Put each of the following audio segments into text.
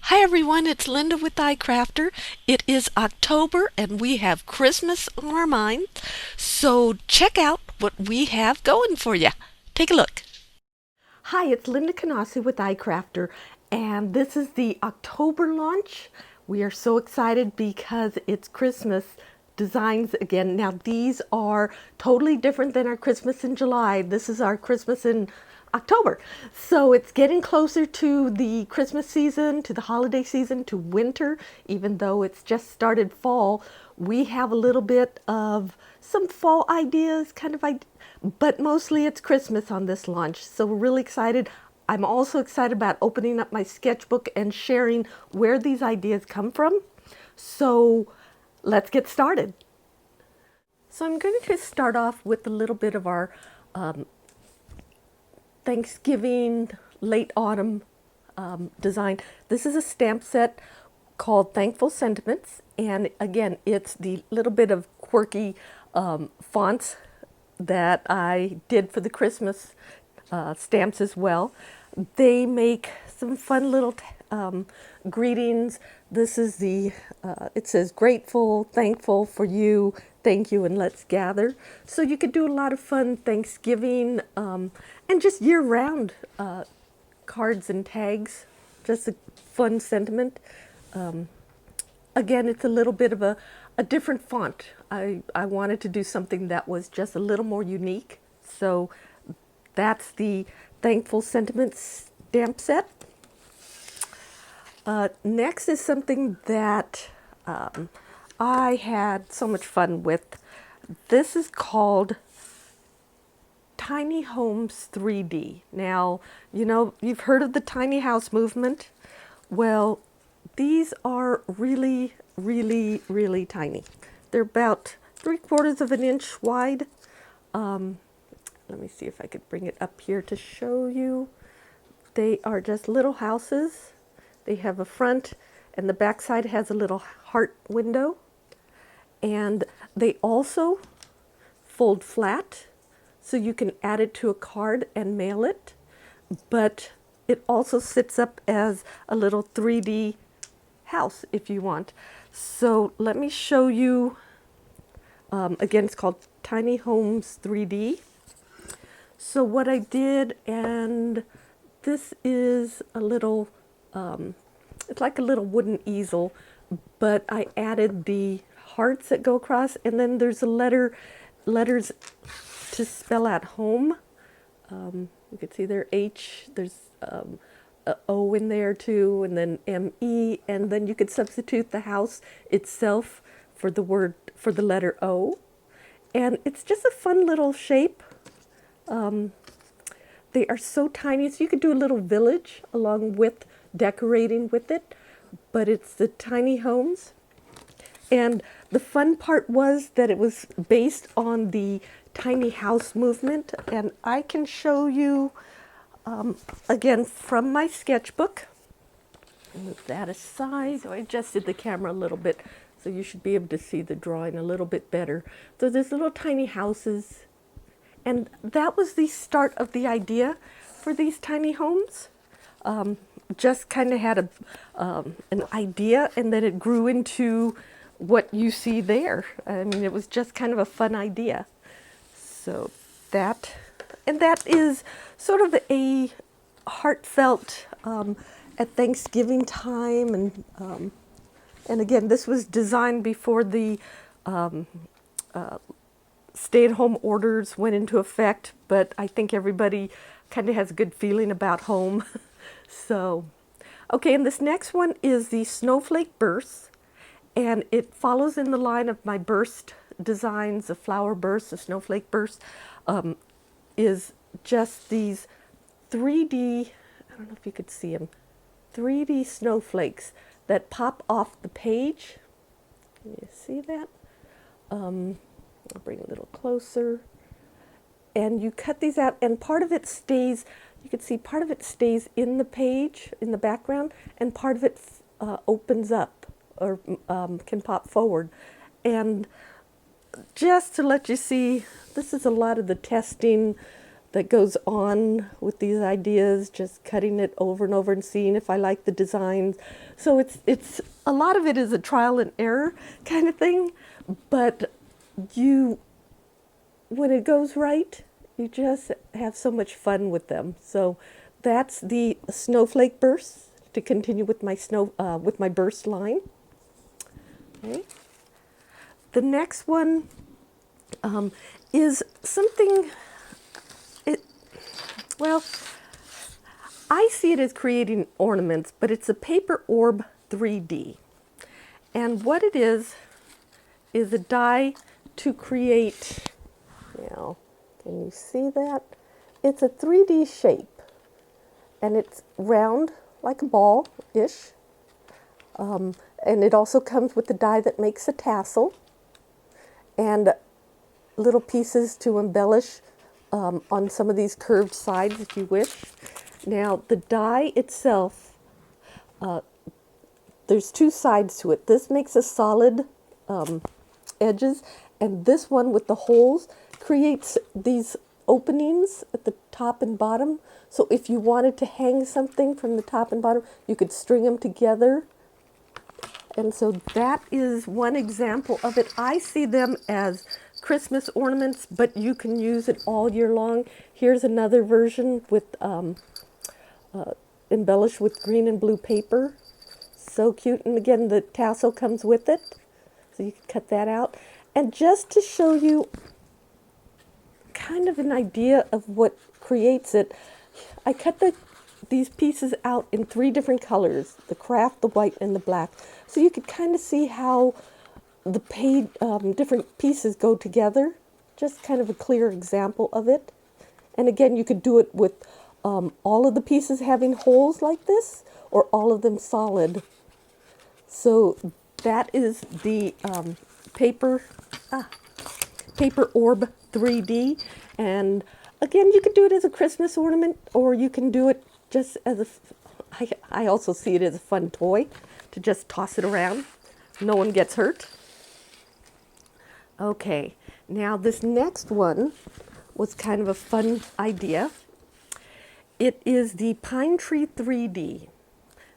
Hi everyone, it's Linda with iCrafter. It is October and we have Christmas on our minds. So check out what we have going for you. Take a look. Hi, it's Linda Canasi with iCrafter, and this is the October launch. We are so excited because it's Christmas designs again. Now these are totally different than our Christmas in July. This is our Christmas in October. So it's getting closer to the Christmas season, to the holiday season, to winter, even though it's just started fall. We have a little bit of some fall ideas, but mostly it's Christmas on this launch. So we're really excited. I'm also excited about opening up my sketchbook and sharing where these ideas come from. So let's get started. So I'm going to start off with a little bit of our Thanksgiving, late autumn design. This is a stamp set called Thankful Sentiments, and again, it's the little bit of quirky fonts that I did for the Christmas stamps as well. They make some fun little greetings. This is it says grateful, thankful for you, thank you, and let's gather. So you could do a lot of fun Thanksgiving and just year-round cards and tags. Just a fun sentiment. Again, it's a little bit of a different font. I wanted to do something that was just a little more unique. So that's the Thankful Sentiments stamp set. Next is something that I had so much fun with. This is called Tiny Homes 3D. Now, you've heard of the tiny house movement. Well, these are really, really, really tiny. They're about 3/4 of an inch wide. Let me see if I could bring it up here to show you. They are just little houses. They have a front, and the back side has a little heart window. And they also fold flat, so you can add it to a card and mail it. But it also sits up as a little 3D house if you want. So let me show you. Again, it's called Tiny Homes 3D. So what I did, and this is a little, it's like a little wooden easel, but I added the hearts that go across, and then there's letters to spell out home. You can see there H, there's a O in there too, and then M-E, and then you could substitute the house itself for the letter O. And it's just a fun little shape. They are so tiny, so you could do a little village along with decorating with it, but it's the tiny homes. And the fun part was that it was based on the tiny house movement, and I can show you again from my sketchbook. Move that aside. So I adjusted the camera a little bit, so you should be able to see the drawing a little bit better. So there's little tiny houses, and that was the start of the idea for these tiny homes. Just kind of had an idea, and then it grew into what you see there. I mean, it was just kind of a fun idea. So that is sort of a heartfelt at Thanksgiving time, and again, this was designed before the stay-at-home orders went into effect, but I think everybody kind of has a good feeling about home. So, okay, and this next one is the Snowflake Burst, and it follows in the line of my burst designs. The flower burst, the snowflake burst, is just these 3D, I don't know if you could see them, 3D snowflakes that pop off the page. Can you see that? I'll bring a little closer. And you cut these out, and part of it stays, you can see part of it stays in the page, in the background, and part of it opens up or can pop forward. And just to let you see, this is a lot of the testing that goes on with these ideas, just cutting it over and over and seeing if I like the designs. So it's a lot of it is a trial and error kind of thing, but when it goes right, you just have so much fun with them. So that's the Snowflake Burst, to continue with my with my burst line. Okay. The next one is something. Well, I see it as creating ornaments, but it's a paper orb 3D, and what it is a die to create. Now, can you see that? It's a 3D shape, and it's round like a ball-ish. And it also comes with the die that makes a tassel and little pieces to embellish on some of these curved sides if you wish. Now, the die itself, there's two sides to it. This makes a solid edges, and this one with the holes creates these openings at the top and bottom. So if you wanted to hang something from the top and bottom, you could string them together. And so that is one example of it. I see them as Christmas ornaments, but you can use it all year long. Here's another version with embellished with green and blue paper. So cute. And again, the tassel comes with it, so you can cut that out. And just to show you kind of an idea of what creates it, I cut these pieces out in 3 different colors: the craft, the white, and the black. So you could kind of see how the different pieces go together. Just kind of a clear example of it. And again, you could do it with all of the pieces having holes like this, or all of them solid. So that is the paper orb 3D. And again, you could do it as a Christmas ornament, or you can do it just as I also see it as a fun toy to just toss it around. No one gets hurt. Okay, now this next one was kind of a fun idea. It is the Pine Tree 3D.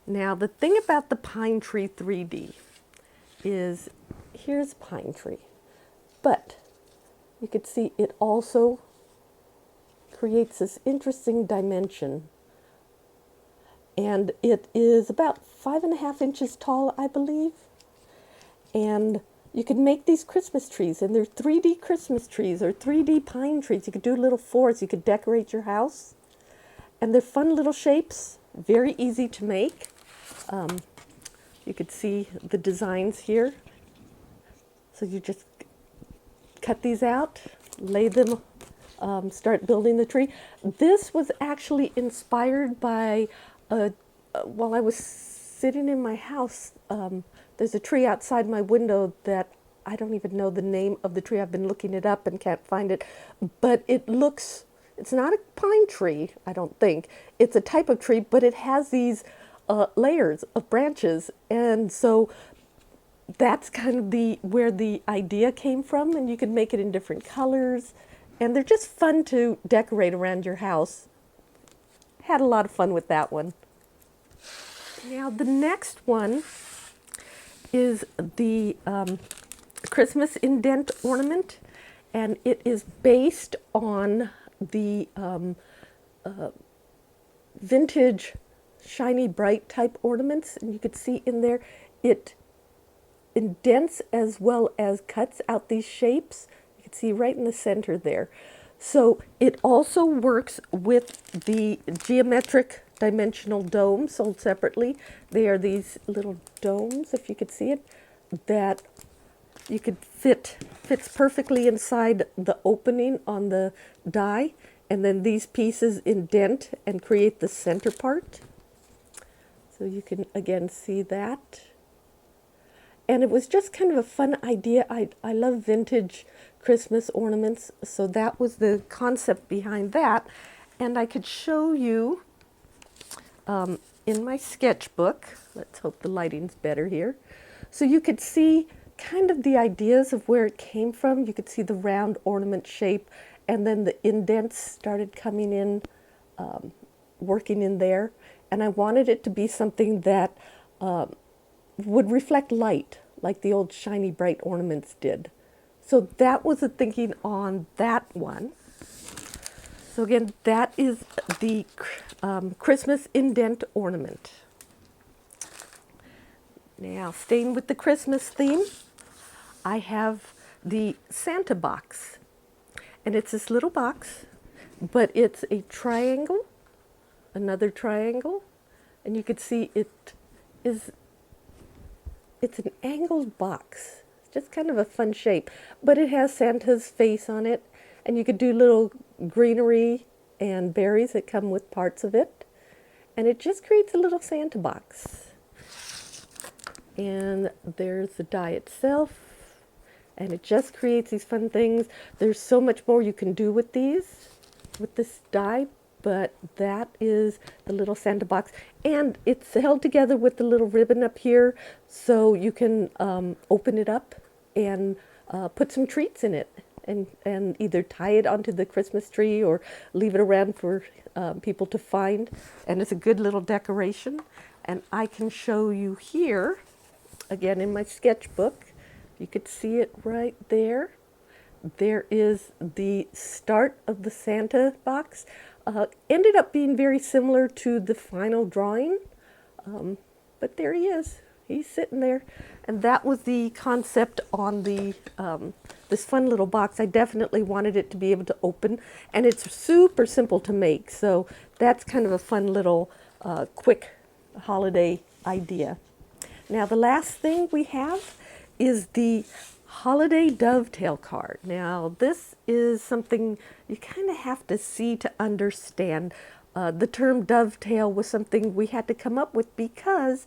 Now, the thing about the Pine Tree 3D is, here's Pine Tree, but you could see it also creates this interesting dimension. And it is about 5.5 inches tall, I believe. And you could make these Christmas trees, and they're 3D Christmas trees or 3D pine trees. You could do little forests. You could decorate your house. And they're fun little shapes, very easy to make. You could see the designs here. So you just cut these out, lay them, start building the tree. This was actually inspired by, while I was sitting in my house, there's a tree outside my window that I don't even know the name of the tree. I've been looking it up and can't find it. But it's not a pine tree, I don't think. It's a type of tree, but it has these layers of branches. And so that's kind of where the idea came from. And you can make it in different colors. And they're just fun to decorate around your house. Had a lot of fun with that one. Now the next one is the Christmas Indent ornament, and it is based on the vintage shiny bright type ornaments. And you could see in there it indents as well as cuts out these shapes. You can see right in the center there. So it also works with the geometric dimensional domes sold separately. They are these little domes, if you could see it, that you could fits perfectly inside the opening on the die, and then these pieces indent and create the center part. So you can again see that. And it was just kind of a fun idea. I love vintage Christmas ornaments, so that was the concept behind that. And I could show you in my sketchbook. Let's hope the lighting's better here. So you could see kind of the ideas of where it came from. You could see the round ornament shape and then the indents started coming in, working in there. And I wanted it to be something that would reflect light, like the old shiny bright ornaments did. So that was the thinking on that one. So again, that is the Christmas indent ornament. Now, staying with the Christmas theme, I have the Santa box. And it's this little box, but it's a triangle, another triangle, and you can see it's an angled box. It's just kind of a fun shape, but it has Santa's face on it, and you could do little greenery and berries that come with parts of it, and it just creates a little Santa box. And there's the die itself, and it just creates these fun things. There's so much more you can do with these, with this die, but that is the little Santa box. And it's held together with the little ribbon up here, so you can open it up and put some treats in it, and either tie it onto the Christmas tree or leave it around for people to find. And it's a good little decoration. And I can show you here, again in my sketchbook, you could see it right there. There is the start of the Santa box. Ended up being very similar to the final drawing, but there he is. He's sitting there, and that was the concept on the this fun little box. I definitely wanted it to be able to open, and it's super simple to make. So that's kind of a fun little quick holiday idea. Now the last thing we have is the holiday dovetail card. Now this is something you kind of have to see to understand. The term dovetail was something we had to come up with because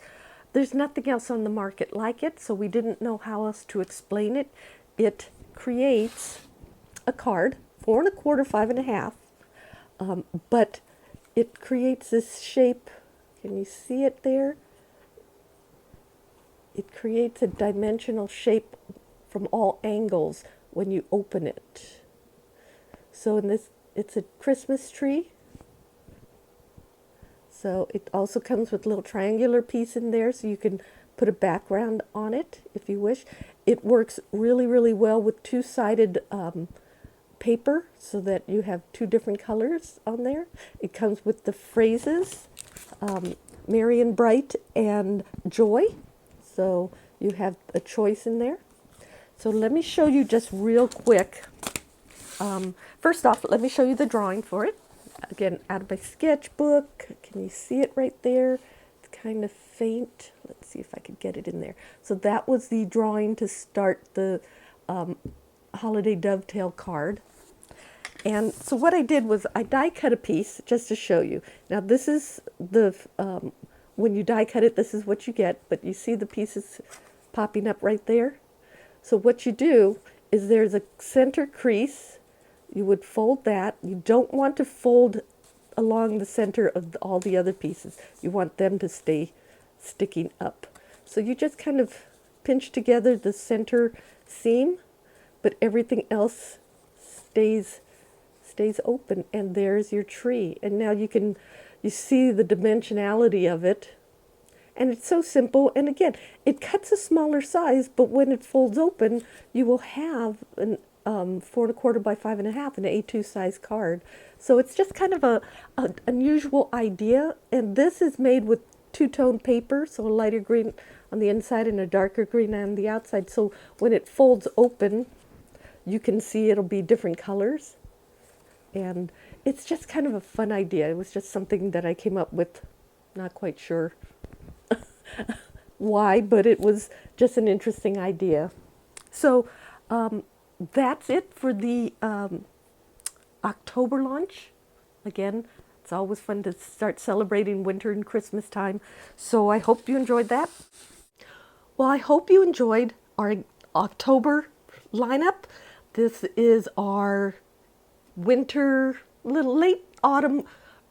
there's nothing else on the market like it, so we didn't know how else to explain it. It creates a card, 4 1/4, 5 1/2, but it creates this shape. Can you see it there? It creates a dimensional shape from all angles when you open it. So in this, it's a Christmas tree. So it also comes with a little triangular piece in there, so you can put a background on it if you wish. It works really, really well with two-sided paper, so that you have 2 different colors on there. It comes with the phrases, merry and bright and joy. So you have a choice in there. So let me show you just real quick. First off, let me show you the drawing for it. Again, out of my sketchbook. Can you see it right there? It's kind of faint. Let's see if I can get it in there. So that was the drawing to start the holiday dovetail card. And so what I did was I die cut a piece just to show you. Now this is the when you die cut it, this is what you get, but you see the pieces popping up right there? So what you do is there's a center crease. You would fold that. You don't want to fold along the center of all the other pieces. You want them to stay sticking up. So you just kind of pinch together the center seam, but everything else stays open, and there's your tree. And now you see the dimensionality of it, and it's so simple. And again, it cuts a smaller size, but when it folds open, you will have an 4 1/4 by 5 1/2, an A2 size card. So it's just kind of a unusual idea, and this is made with 2-tone paper, so a lighter green on the inside and a darker green on the outside. So when it folds open, you can see it'll be different colors. And it's just kind of a fun idea. It was just something that I came up with, not quite sure why, but it was just an interesting idea. So that's it for the October launch. Again, it's always fun to start celebrating winter and Christmas time. So I hope you enjoyed that. Well, I hope you enjoyed our October lineup. This is our winter, little late autumn,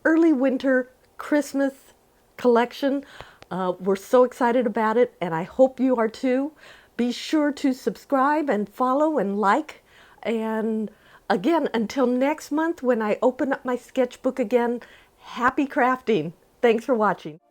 early winter Christmas collection. We're so excited about it, and I hope you are too. Be sure to subscribe and follow and like, and Again, until next month when I open up my sketchbook again, happy crafting. Thanks for watching.